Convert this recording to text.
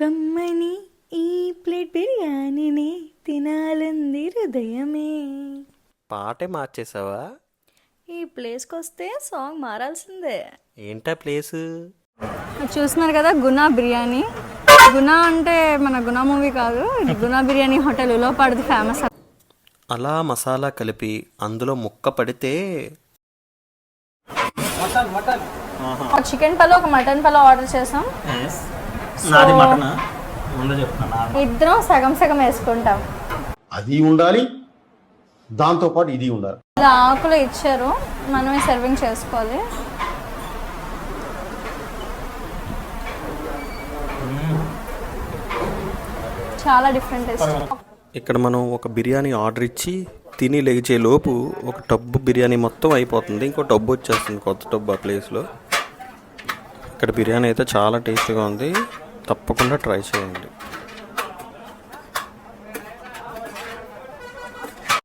కమ్మని ఈ ప్లేట్ బిర్యానీని తినాలంది హృదయమే. పాటే మార్చేసావా? ఈ ప్లేస్కి వస్తే సాంగ్ మారాల్సిందే. ఏంటా ప్లేసు? చూస్తున్నారు కదా, గునా బిర్యానీ. గునా అంటే మన గునా మూవీ కాదు, ఇది గునా బిర్యానీ హోటల్ ఉలోపాడుది ఫేమస్. అలా మసాలా కలిపి అందులో ముక్క పడితే చికెన్ పలో ఒక మటన్ పలో ఆర్డర్ చేసాం. ఇద్దరం సగం సగం వేసుకుంటాం. అది ఉండాలి, దాంతోపాటు ఇది ఉండాలి. ఇలా ఆకులు ఇచ్చారు, మనమే సర్వింగ్ చేసుకోవాలి. చాలా డిఫరెంట్ టేస్ట్. ఇక్కడ మనం ఒక బిర్యానీ ఆర్డర్ ఇచ్చి తిని లేచే లోపు ఒక టబ్బు బిర్యానీ మొత్తం అయిపోతుంది. ఇంకో టబ్బు వచ్చేస్తుంది, కొత్త టబ్బు ఆ ప్లేస్లో. ఇక్కడ బిర్యానీ అయితే చాలా టేస్టీగా ఉంది, తప్పకుండా ట్రై చేయండి.